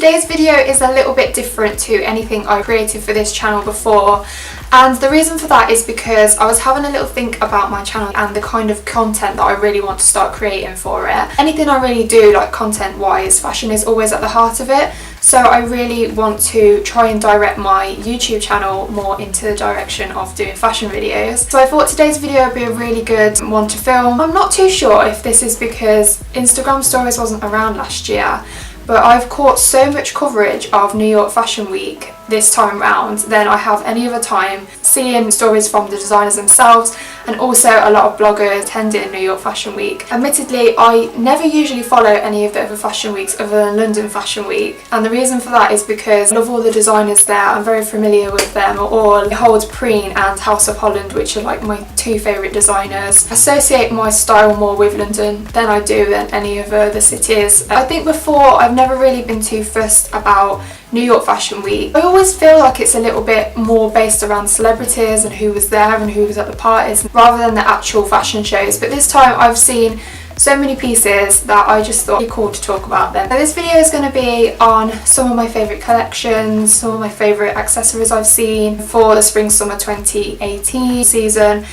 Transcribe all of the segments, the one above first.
today's video is a little bit different to anything I created for this channel before, and the reason for that is because I was having a little think about my channel and the kind of content that I really want to start creating for it. Anything I really do, like content wise, fashion is always at the heart of it, so I really want to try and direct my YouTube channel more into the direction of doing fashion videos. So I thought today's video would be a really good one to film. I'm not too sure if this is because Instagram stories wasn't around last year, but I've caught so much coverage of New York Fashion Week this time round than I have any other time, seeing stories from the designers themselves and also a lot of bloggers attending New York Fashion Week. Admittedly, I never usually follow any of the other fashion weeks other than London Fashion Week, and the reason for that is because I love all the designers there. I'm very familiar with them all. I hold Preen and House of Holland, which are like my two favourite designers. I associate my style more with London than I do than any of the cities. I think before I've never really been too fussed about New York Fashion Week. I always feel like it's a little bit more based around celebrities and who was there and who was at the parties rather than the actual fashion shows, but this time I've seen so many pieces that I just thought it'd be cool to talk about them. So this video is going to be on some of my favourite collections, some of my favourite accessories I've seen for the Spring Summer 2018 season.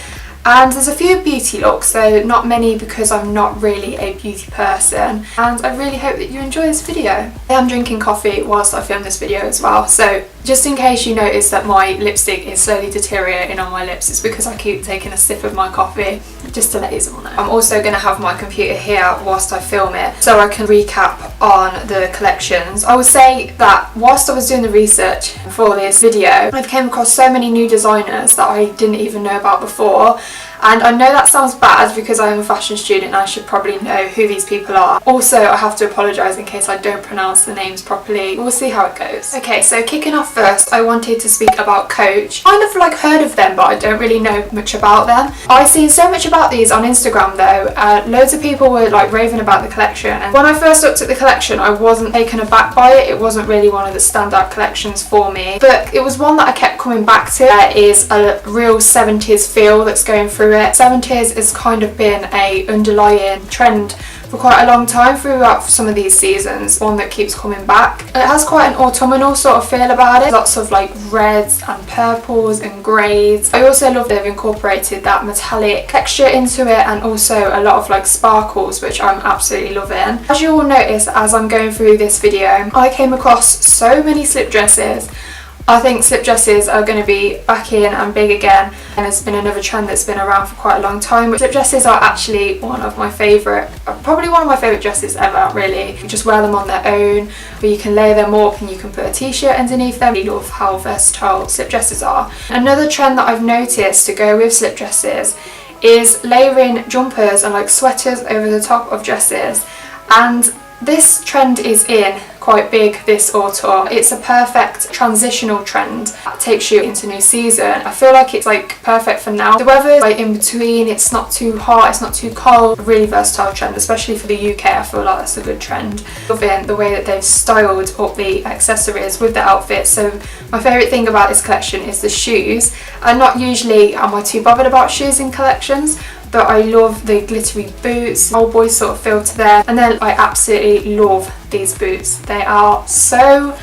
And there's a few beauty looks, though not many because I'm not really a beauty person, and I really hope that you enjoy this video. I am drinking coffee whilst I film this video as well, so just in case you notice that my lipstick is slowly deteriorating on my lips, it's because I keep taking a sip of my coffee, just to let you all know. I'm also going to have my computer here whilst I film it so I can recap on the collections. I would say that whilst I was doing the research for this video, I've came across so many new designers that I didn't even know about before. And I know that sounds bad because I am a fashion student and I should probably know who these people are. Also, I have to apologise in case I don't pronounce the names properly. We'll see how it goes. Okay, so kicking off first, I wanted to speak about Coach. Kind of like heard of them, but I don't really know much about them. I've seen so much about these on Instagram though. Loads of people were like raving about the collection. And when I first looked at the collection, I wasn't taken aback by it. It wasn't really one of the standout collections for me. But it was one that I kept coming back to. There is a real 70s feel that's going through it. 70s has kind of been a underlying trend for quite a long time throughout some of these seasons, one that keeps coming back. It has quite an autumnal sort of feel about it, lots of like reds and purples and greys. I also love they've incorporated that metallic texture into it and also a lot of like sparkles, which I'm absolutely loving. As you will notice as I'm going through this video, I came across so many slip dresses. I think slip dresses are going to be back in and big again, and it's been another trend that's been around for quite a long time. Slip dresses are actually one of my favourite, probably one of my favourite dresses ever, really. You just wear them on their own, or you can layer them up and you can put a t-shirt underneath them. I really love how versatile slip dresses are. Another trend that I've noticed to go with slip dresses is layering jumpers and like sweaters over the top of dresses, and this trend is in quite big this autumn. It's a perfect transitional trend that takes you into new season. I feel like it's like perfect for now. The weather like in between, it's not too hot, it's not too cold. A really versatile trend, especially for the UK. I feel like that's a good trend. Loving the way that they've styled up the accessories with the outfits. So my favourite thing about this collection is the shoes. And not usually am I too bothered about shoes in collections, but I love the glittery boots, old boy sort of feel to them. And then I absolutely love these boots. They are so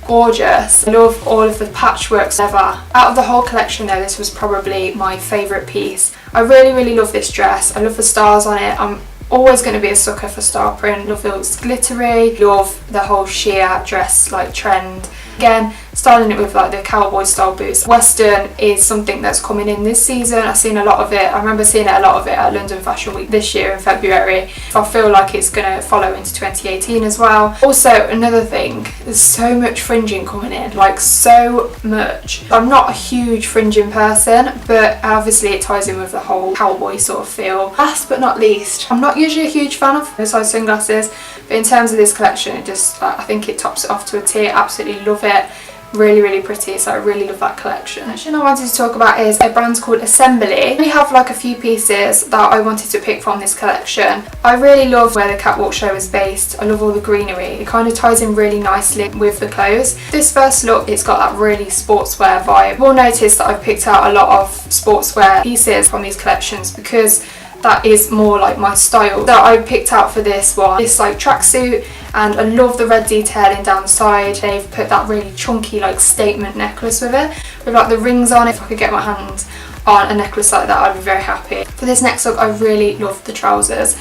gorgeous. I love all of the patchworks ever. Out of the whole collection though, this was probably my favourite piece. I really love this dress. I love the stars on it. I'm always going to be a sucker for star print. Love those glittery. Love the whole sheer dress like trend. Again, styling it with like the cowboy style boots. Western is something that's coming in this season. I've seen a lot of it. I remember seeing a lot of it at London Fashion Week this year in February. I feel like it's going to follow into 2018 as well. Also, another thing, there's so much fringing coming in, like so much. I'm not a huge fringing person, but obviously it ties in with the whole cowboy sort of feel. Last but not least, I'm not usually a huge fan of oversized sunglasses, but in terms of this collection, it just, I think it tops it off to a T. Absolutely love it. Really pretty, so I really love that collection. The collection I wanted to talk about is a brand called Assembly. I only have like a few pieces that I wanted to pick from this collection. I really love where the catwalk show is based. I love all the greenery. It kind of ties in really nicely with the clothes. This first look, it's got that really sportswear vibe. You'll notice that I've picked out a lot of sportswear pieces from these collections because that is more like my style that I picked out for this one. It's like tracksuit, and I love the red detailing down the side. They've put that really chunky like statement necklace with it, with like the rings on it. If I could get my hands on a necklace like that, I'd be very happy. For this next look, I really love the trousers.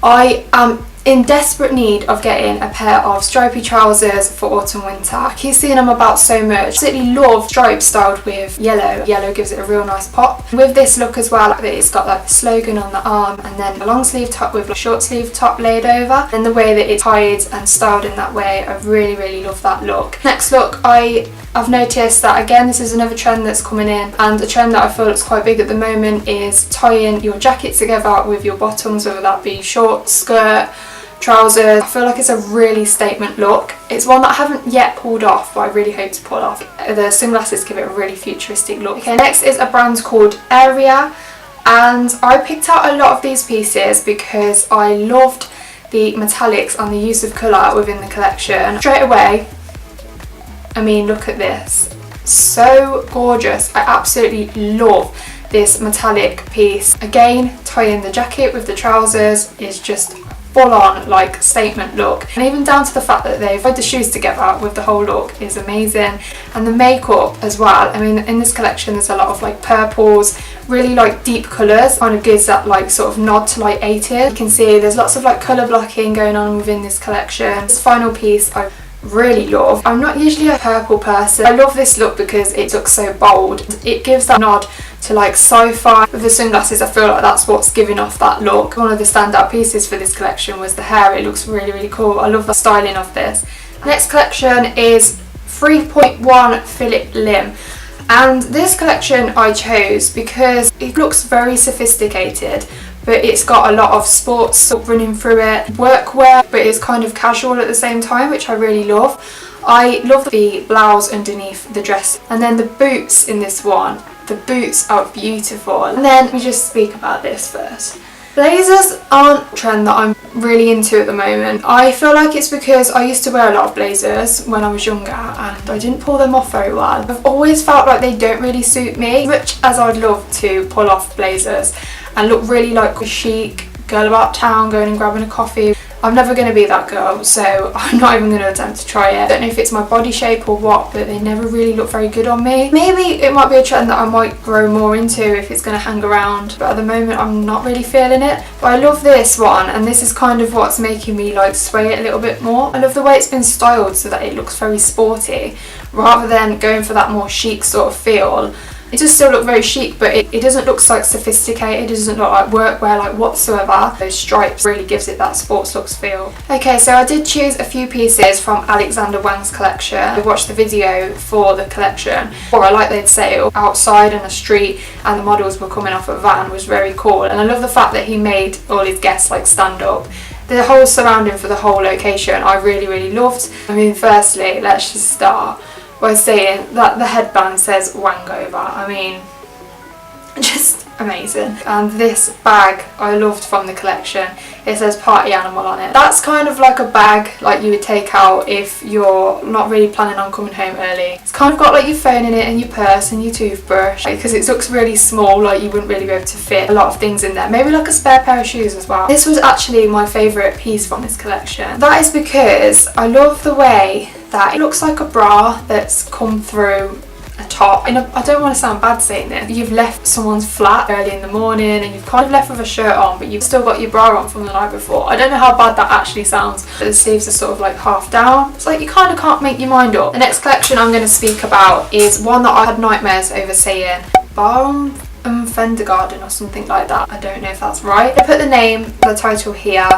I am in desperate need of getting a pair of stripy trousers for autumn winter. I keep seeing them about so much. I absolutely love stripes styled with yellow. Yellow gives it a real nice pop. With this look as well, it's got like the slogan on the arm, and then a long sleeve top with a short sleeve top laid over, and the way that it's tied and styled in that way, I really love that look. Next look, I've noticed that again, this is another trend that's coming in, and a trend that I feel is quite big at the moment is tying your jacket together with your bottoms, whether that be short, skirt, trousers. I feel like it's a really statement look. It's one that I haven't yet pulled off, but I really hope to pull off. The sunglasses give it a really futuristic look. Okay, next is a brand called Area, and I picked out a lot of these pieces because I loved the metallics and the use of colour within the collection. Straight away, I mean, look at this. So gorgeous. I absolutely love this metallic piece. Again, tying the jacket with the trousers is just full on like statement look, and even down to the fact that they've put the shoes together with the whole look is amazing. And the makeup as well. I mean, in this collection there's a lot of like purples, really like deep colours, kind of gives that like sort of nod to like 80s. You can see there's lots of like colour blocking going on within this collection. This final piece I really love. I'm not usually a purple person. I love this look because it looks so bold. It gives that nod to like sci-fi. With the sunglasses, I feel like that's what's giving off that look. One of the standout pieces for this collection was the hair. It looks really cool. I love the styling of this. Next collection is 3.1 Phillip Lim. And this collection I chose because it looks very sophisticated, but it's got a lot of sports stuff running through it, workwear, but it's kind of casual at the same time, which I really love. I love the blouse underneath the dress, and then the boots in this one. The boots are beautiful. And then let me just speak about this first. Blazers aren't a trend that I'm really into at the moment. I feel like it's because I used to wear a lot of blazers when I was younger and I didn't pull them off very well. I've always felt like they don't really suit me, much as I'd love to pull off blazers and look really like a chic girl about town going and grabbing a coffee. I'm never going to be that girl, so I'm not even going to attempt to try it. I don't know if it's my body shape or what, but they never really look very good on me. Maybe it might be a trend that I might grow more into if it's going to hang around, but at the moment I'm not really feeling it. But I love this one, and this is kind of what's making me like sway it a little bit more. I love the way it's been styled so that it looks very sporty, rather than going for that more chic sort of feel. It does still look very chic, but it doesn't look like sophisticated. It doesn't look like workwear like whatsoever. Those stripes really gives it that sports looks feel. Okay, so I did choose a few pieces from Alexander Wang's collection. I watched the video for the collection. Or I like they'd sale outside in a street and the models were coming off a van was very cool. And I love the fact that he made all his guests like stand up. The whole surrounding for the whole location I really loved. I mean, firstly, let's just start by saying that the headband says Wangover. I mean, just amazing. And this bag I loved from the collection. It says party animal on it. That's kind of like a bag like you would take out if you're not really planning on coming home early. It's kind of got like your phone in it and your purse and your toothbrush, because it looks really small, like you wouldn't really be able to fit a lot of things in there. Maybe like a spare pair of shoes as well. This was actually my favourite piece from this collection. That is because I love the way that it looks like a bra that's come through a top. And I don't want to sound bad saying this. You've left someone's flat early in the morning and you've kind of left with a shirt on, but you've still got your bra on from the night before. I don't know how bad that actually sounds. The sleeves are sort of like half down. It's like you kind of can't make your mind up. The next collection I'm going to speak about is one that I had nightmares over saying. Baum Und Pferdgarten or something like that. I don't know if that's right. I put the title here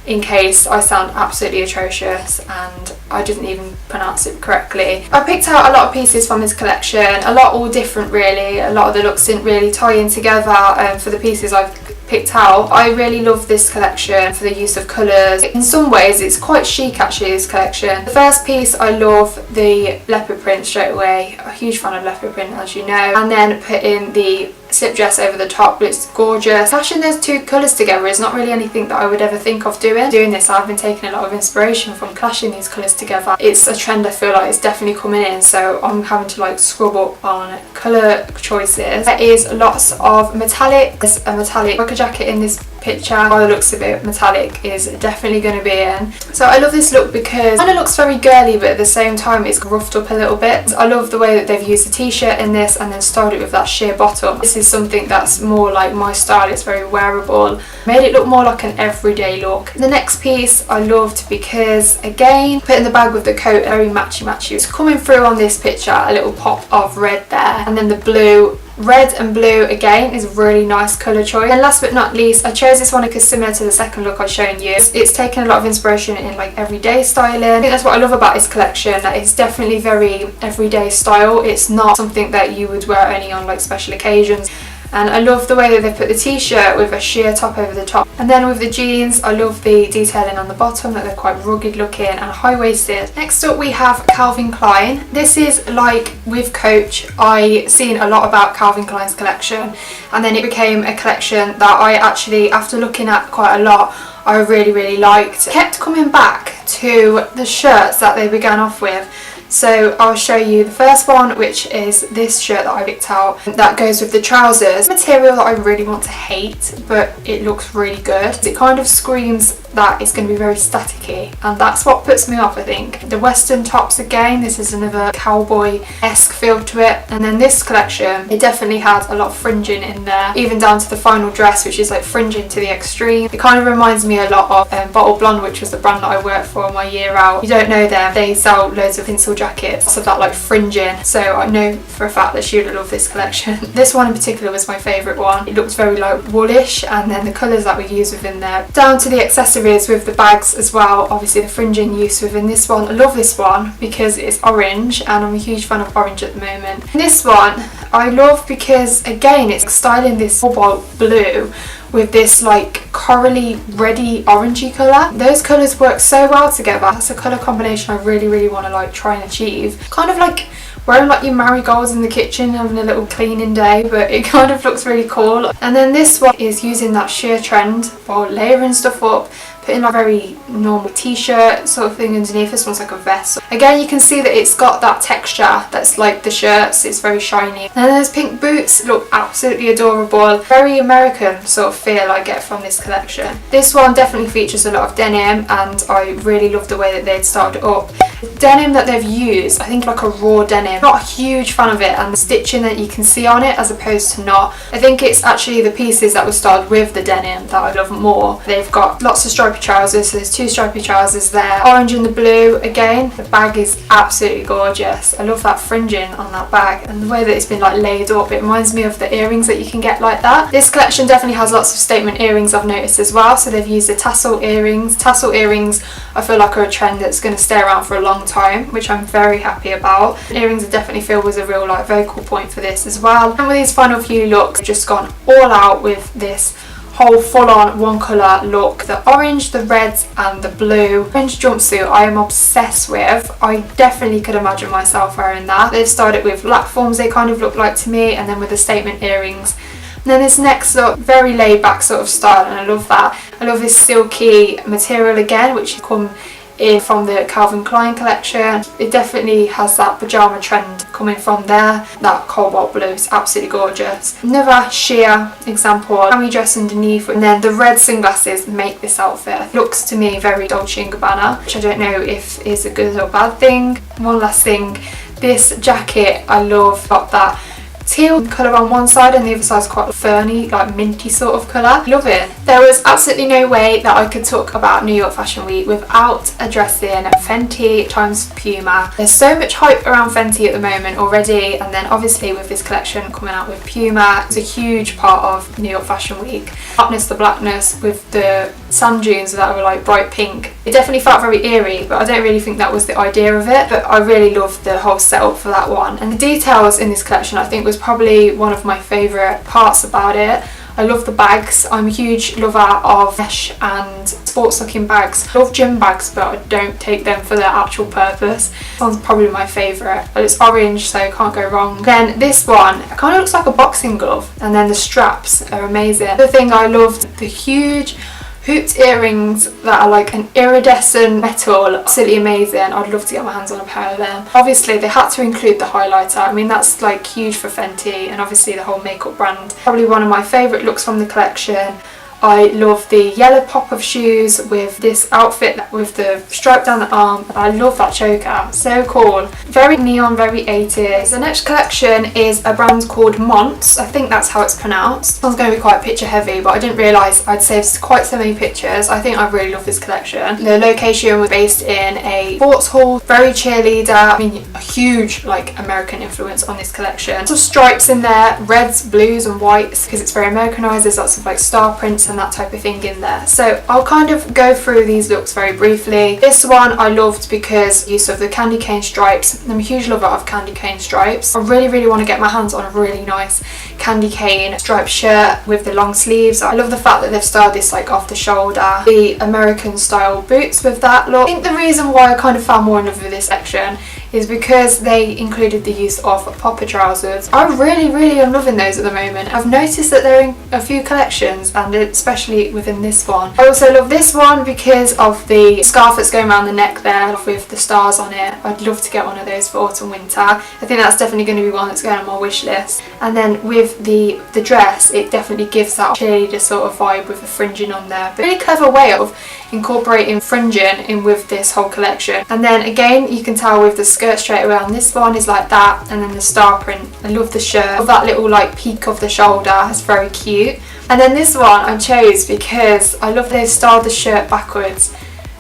in case I sound absolutely atrocious and I didn't even pronounce it correctly. I picked out a lot of pieces from this collection, a lot all different really. A lot of the looks didn't really tie in together for the pieces I've picked out. I really love this collection for the use of colours. In some ways it's quite chic actually, this collection. The first piece I love the leopard print straight away. A huge fan of leopard print, as you know. And then put in the slip dress over the top. It's gorgeous. Clashing those two colours together is not really anything that I would ever think of doing. Doing this, I've been taking a lot of inspiration from clashing these colours together. It's a trend I feel like it's definitely coming in, so I'm having to like scrub up on colour choices. There is lots of metallic. There's a metallic worker jacket in this picture. By the looks of it, metallic is definitely going to be in. So I love this look because it kind of looks very girly, but at the same time it's roughed up a little bit. I love the way that they've used the t-shirt in this and then styled it with that sheer bottom. This is something that's more like my style. It's very wearable. Made it look more like an everyday look. The next piece I loved because, again, put in the bag with the coat, very matchy. It's coming through on this picture, a little pop of red there, and then the blue. Red and blue again is a really nice colour choice. And last but not least, I chose this one because similar to the second look I've shown you, it's taken a lot of inspiration in like everyday styling. I think that's what I love about this collection, that it's definitely very everyday style. It's not something that you would wear only on like special occasions. And I love the way that they put the t-shirt with a sheer top over the top. And then with the jeans, I love the detailing on the bottom, that they're quite rugged looking and high-waisted. Next up we have Calvin Klein. This is like with Coach, I seen a lot about Calvin Klein's collection, and then it became a collection that I actually, after looking at quite a lot, I really liked. Kept coming back to the shirts that they began off with. So I'll show you the first one, which is this shirt that I picked out that goes with the trousers. Material that I really want to hate, but it looks really good. It kind of screams that it's going to be very staticky, and that's what puts me off, I think. The western tops again, this is another cowboy-esque feel to it. And then this collection, it definitely has a lot of fringing in there, even down to the final dress, which is like fringing to the extreme. It kind of reminds me a lot of Bottle Blonde, which was the brand that I worked for on my year out. You don't know them, they sell loads of pencil jackets, lots of that like fringing, so I know for a fact that she would love this collection. This one in particular was my favourite one. It looks very like woolish, and then the colours that we use within there, down to the accessories with the bags as well. Obviously the fringing use within this one. I love this one because it's orange, and I'm a huge fan of orange at the moment. And this one I love because, again, it's styling this cobalt blue with this like corally reddy orangey colour. Those colours work so well together. That's a colour combination I really want to like try and achieve. Kind of like wearing like your marigolds in the kitchen, having a little cleaning day, but it kind of looks really cool. And then this one is using that sheer trend for layering stuff up, putting like a very normal t-shirt sort of thing underneath. This one's like a vest. Again, you can see that it's got that texture that's like the shirts. It's very shiny. And then those pink boots look absolutely adorable. Very American sort of feel I get from this collection. This one definitely features a lot of denim, and I really love the way that they'd styled it up. The denim that they've used, I think like a raw denim. Not a huge fan of it, and the stitching that you can see on it as opposed to not. I think it's actually the pieces that were styled with the denim that I love more. They've got lots of stripy trousers, so there's two stripy trousers there. Orange and the blue again. The bag is absolutely gorgeous. I love that fringing on that bag, and the way that it's been like laid up, it reminds me of the earrings that you can get like that. This collection definitely has lots of statement earrings, I've noticed as well. So they've used the tassel earrings. Tassel earrings I feel like are a trend that's going to stay around for a long time, which I'm very happy about. Earrings I definitely feel was a real like vocal point for this as well. And with these final few looks, I've just gone all out with this whole full-on one colour look. The orange, the reds and the blue. Orange jumpsuit I am obsessed with. I definitely could imagine myself wearing that. They've styled it with platforms, they kind of look like to me, and then with the statement earrings. And then this next look, very laid back sort of style, and I love that. I love this silky material again, which come in from the Calvin Klein collection. It definitely has that pyjama trend coming from there. That cobalt blue is absolutely gorgeous. Another sheer example, cami dress underneath, and then the red sunglasses make this outfit. Looks to me very Dolce & Gabbana, which I don't know if is a good or bad thing. One last thing, this jacket I love. Got that teal colour on one side, and the other side is quite ferny, like minty sort of colour. Love it. There was absolutely no way that I could talk about New York Fashion Week without addressing Fenty times Puma. There's so much hype around Fenty at the moment already, and then obviously with this collection coming out with Puma, it's a huge part of New York Fashion Week. Darkness, the blackness with the sand dunes that were like bright pink. It definitely felt very eerie, but I don't really think that was the idea of it. But I really loved the whole setup for that one. And the details in this collection I think was probably one of my favourite parts about it. I love the bags. I'm a huge lover of mesh and sports looking bags. I love gym bags, but I don't take them for their actual purpose. This one's probably my favourite, but it's orange, so can't go wrong. Then this one, it kind of looks like a boxing glove, and then the straps are amazing. The thing I loved, the huge hooped earrings that are like an iridescent metal, absolutely amazing. I'd love to get my hands on a pair of them. Obviously they had to include the highlighter. I mean, that's like huge for Fenty, and obviously the whole makeup brand. Probably one of my favourite looks from the collection. I love the yellow pop of shoes with this outfit with the stripe down the arm. I love that choker, so cool. Very neon, very 80s. The next collection is a brand called Monts. I think that's how it's pronounced. This one's going to be quite picture heavy, but I didn't realise I'd saved quite so many pictures. I think I really love this collection. The location was based in a sports hall, very cheerleader. I mean, a huge like American influence on this collection. Lots of stripes in there, reds, blues and whites, because it's very Americanized. There's lots of like star prints and that type of thing in there. So I'll kind of go through these looks very briefly. This one I loved because use of the candy cane stripes. I'm a huge lover of candy cane stripes. I really want to get my hands on a really nice candy cane striped shirt with the long sleeves. I love the fact that they've styled this like off the shoulder. The American style boots with that look. I think the reason why I kind of fell more in love with this section is because they included the use of popper trousers. I really am loving those at the moment. I've noticed that they're in a few collections, and especially within this one. I also love this one because of the scarf that's going around the neck there with the stars on it. I'd love to get one of those for autumn winter. I think that's definitely going to be one that's going on my wish list. And then with the dress, it definitely gives that cheerleader sort of vibe with the fringing on there. But really clever way of incorporating fringing in with this whole collection. And then again, you can tell with the skirt straight away on this one is like that, and then the star print. I love the shirt. I love that little like peak of the shoulder. It's very cute. And then this one I chose because I love they've styled the shirt backwards.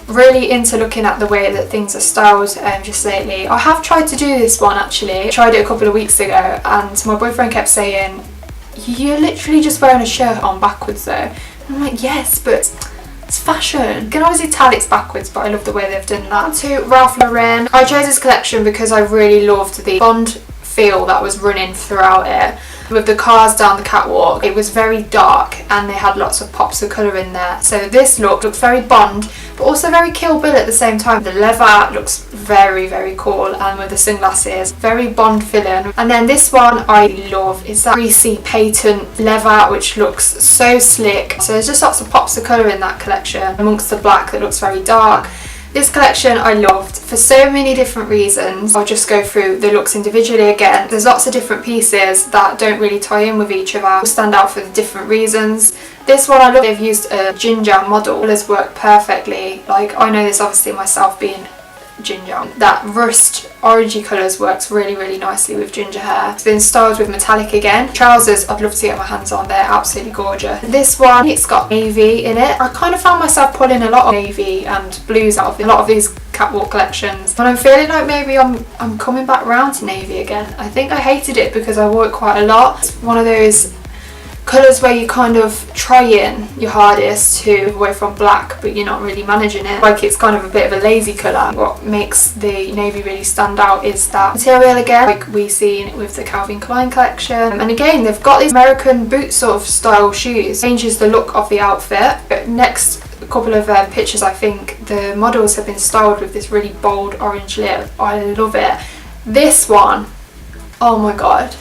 Really into looking at the way that things are styled just lately. I have tried to do this one actually. I tried it a couple of weeks ago, and my boyfriend kept saying, "You're literally just wearing a shirt on backwards though." And I'm like, yes, but it's fashion. You can obviously tell it's backwards, but I love the way they've done that. To Ralph Lauren. I chose this collection because I really loved the Bond feel that was running throughout it. With the cars down the catwalk, it was very dark and they had lots of pops of colour in there. So this look looks very Bond, but also very Kill Bill at the same time. The leather looks very cool, and with the sunglasses, very Bond feeling. And then this one I love is that greasy patent leather, which looks so slick. So there's just lots of pops of colour in that collection amongst the black that looks very dark. This collection I loved for so many different reasons. I'll just go through the looks individually again. There's lots of different pieces that don't really tie in with each other, will stand out for the different reasons. This one I love, they've used a ginger model. Colours work perfectly. Like, I know this obviously myself being ginger. That rust orangey colours works really nicely with ginger hair. It's been styled with metallic again. Trousers I'd love to get my hands on, they're absolutely gorgeous. This one, it's got navy in it. I kind of found myself pulling a lot of navy and blues out of a lot of these catwalk collections, but I'm feeling like maybe I'm coming back round to navy again. I think I hated it because I wore it quite a lot. It's one of those colours where you kind of trying your hardest to move away from black, but you're not really managing it. Like, it's kind of a bit of a lazy colour. What makes the navy really stand out is that material again, like we seen with the Calvin Klein collection. And again, they've got these American boot sort of style shoes. Changes the look of the outfit. But next couple of pictures, I think the models have been styled with this really bold orange lip. I love it. This one, oh my god.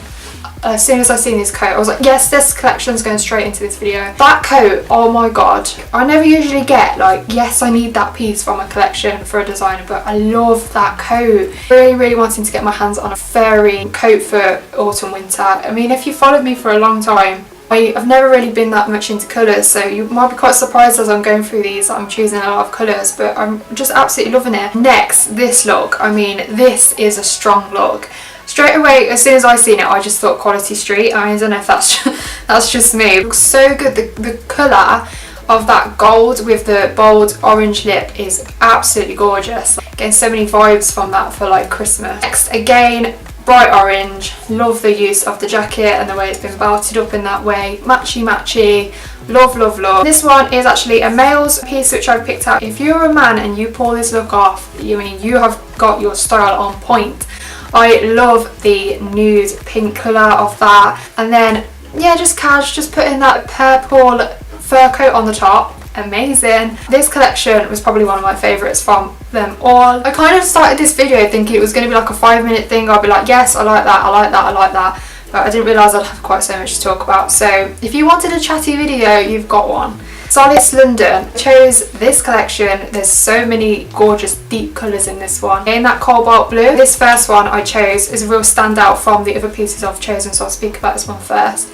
As soon as I seen this coat, I was like, yes, this collection's going straight into this video. That coat, oh my god. I never usually get like, yes, I need that piece from a collection for a designer, but I love that coat. Really wanting to get my hands on a furry coat for autumn winter. I mean, if you followed me for a long time, I've never really been that much into colours, so you might be quite surprised as I'm going through these that I'm choosing a lot of colours, but I'm just absolutely loving it. Next, this look. I mean, this is a strong look. Straight away, as soon as I seen it, I just thought Quality Street. I mean, I don't know if that's just me. It looks so good. The colour of that gold with the bold orange lip is absolutely gorgeous. Getting so many vibes from that for like Christmas. Next, again, bright orange. Love the use of the jacket and the way it's been belted up in that way. Matchy. Love. This one is actually a male's piece which I've picked out. If you're a man and you pull this look off, you have got your style on point. I love the nude pink colour of that. And then yeah, just cash, just putting that purple fur coat on the top. Amazing. This collection was probably one of my favourites from them all. I kind of started this video thinking it was going to be like a 5-minute thing. I'll be like, yes, I like that, I like that, I like that. But I didn't realise I'd have quite so much to talk about. So if you wanted a chatty video, you've got one. Solid's London. I chose this collection. There's so many gorgeous deep colours in this one. In that cobalt blue. This first one I chose is a real standout from the other pieces I've chosen, so I'll speak about this one first.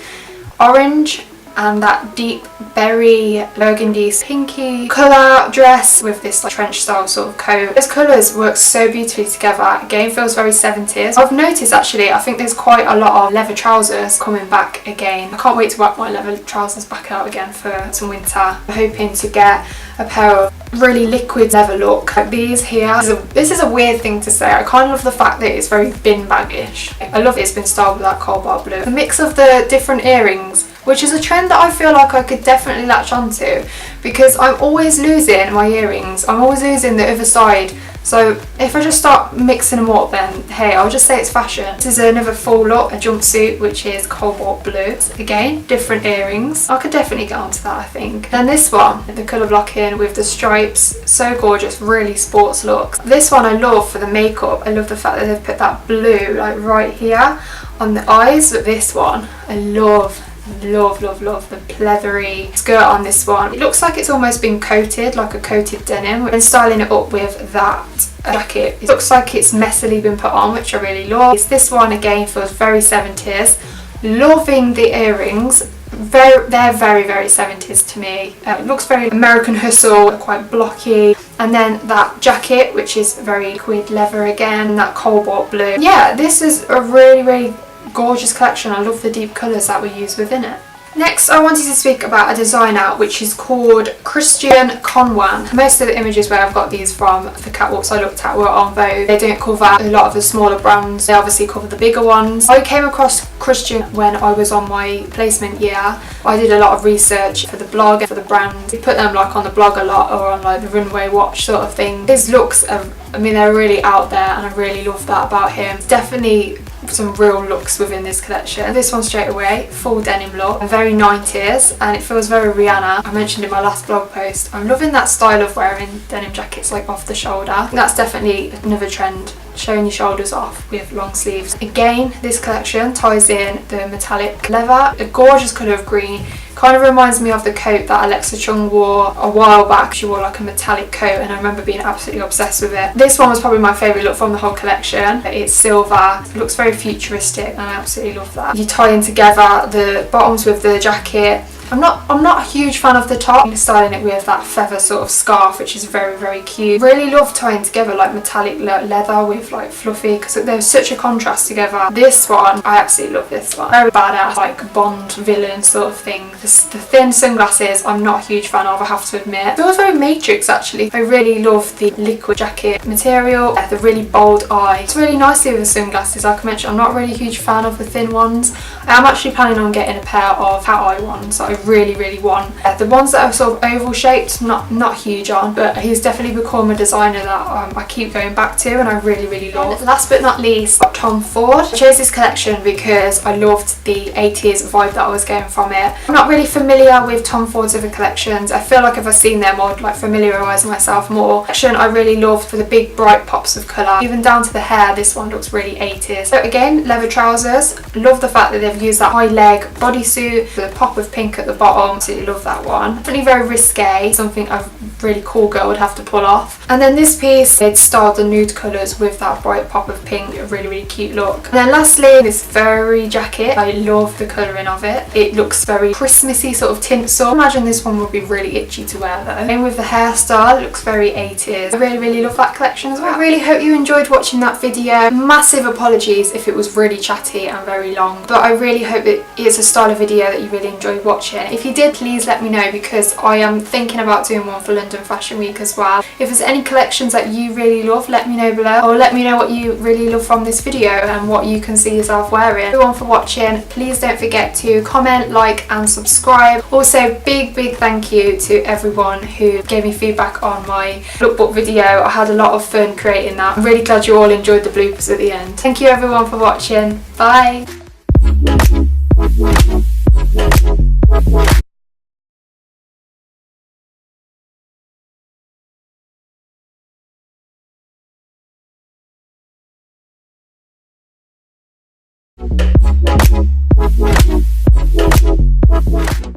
Orange and that deep berry burgundy pinky colour dress with this like trench style sort of coat. Those colours work so beautifully together. Again, feels very 70s. I've noticed actually, I think there's quite a lot of leather trousers coming back again. I can't wait to whack my leather trousers back out again for some winter. I'm hoping to get a pair of really liquid leather look like these here. This is a weird thing to say. I kind of love the fact that it's very bin bag-ish. I love it's been styled with that cobalt blue. The mix of the different earrings, which is a trend that I feel like I could definitely latch onto, because I'm always losing my earrings. I'm always losing the other side. So if I just start mixing them up, then hey, I'll just say it's fashion. This is another full look, a jumpsuit, which is cobalt blue. Again, different earrings. I could definitely get onto that, I think. Then this one, the colour blocking with the stripes, so gorgeous, really sports look. This one I love for the makeup. I love the fact that they've put that blue like right here on the eyes. But this one, I love the pleathery skirt on this one. It looks like it's almost been coated, like a coated denim, and styling it up with that jacket. It looks like it's messily been put on, which I really love. This one again feels very 70s. Loving the earrings. They're very 70s to me. It looks very American Hustle, quite blocky. And then that jacket, which is very liquid leather again, that cobalt blue. Yeah, this is a really gorgeous collection. I love the deep colours that we use within it. Next, I wanted to speak about a designer which is called Christian Conwan. Most of the images where I've got these from, the catwalks I looked at, were on Vogue. They don't cover a lot of the smaller brands. They obviously cover the bigger ones. I came across Christian when I was on my placement year. I did a lot of research for the blog and for the brand. We put them like on the blog a lot, or on like the runway watch sort of thing. His looks are, I mean, they're really out there, and I really love that about him. Definitely some real looks within this collection. This one straight away, full denim look, very 90s, and it feels very Rihanna. I mentioned in my last blog post, I'm loving that style of wearing denim jackets like off the shoulder. That's definitely another trend, showing your shoulders off with long sleeves. Again, this collection ties in the metallic leather, a gorgeous colour of green. Kind of reminds me of the coat that Alexa Chung wore a while back. She wore like a metallic coat, and I remember being absolutely obsessed with it. This one was probably my favourite look from the whole collection. It's silver, it looks very futuristic, and I absolutely love that. You tie in together the bottoms with the jacket. I'm not a huge fan of the top. I'm styling it with that feather sort of scarf, which is very cute. Really love tying together like metallic leather with like fluffy, because there's such a contrast together. This one, I absolutely love this one. Very badass, like Bond villain sort of thing. The thin sunglasses, I'm not a huge fan of, I have to admit. It feels very Matrix actually. I really love the liquid jacket material, the really bold eye. It's really nicely with the sunglasses. Like I mentioned, I'm not really a huge fan of the thin ones. I'm actually planning on getting a pair of cat eye ones that I really want. The ones that are sort of oval shaped, not huge on, but he's definitely become a designer that I keep going back to, and I really love. Last but not least, Tom Ford. I chose this collection because I loved the 80s vibe that I was getting from it. I'm not really familiar with Tom Ford's other collections. I feel like if I've seen them, I'd like familiarise myself more. Collection I really loved for the big bright pops of colour, even down to the hair. This one looks really 80s. So again, leather trousers. Love the fact that they've used that high leg bodysuit, the pop of pink at the bottom. Absolutely love that one. Definitely very risque, something a really cool girl would have to pull off. And then this piece, it's styled the nude colours with that bright pop of pink, a really cute look. And then lastly, this furry jacket. I love the colouring of it. It looks very Christmassy sort of tinsel. I imagine this one would be really itchy to wear though. And with the hairstyle, it looks very 80s. I really love that collection as well. I really hope you enjoyed watching that video. Massive apologies if it was really chatty and very long, but I really hope that it's a style of video that you really enjoyed watching. If you did, please let me know, because I am thinking about doing one for London Fashion Week as well. If there's any collections that you really love, let me know below, or let me know what you really love from this video and what you can see yourself wearing. Everyone for watching, please don't forget to comment, like and subscribe. Also, big thank you to everyone who gave me feedback on my lookbook video. I had a lot of fun creating that. I'm really glad you all enjoyed the bloopers at the end. Thank you everyone for watching. Bye.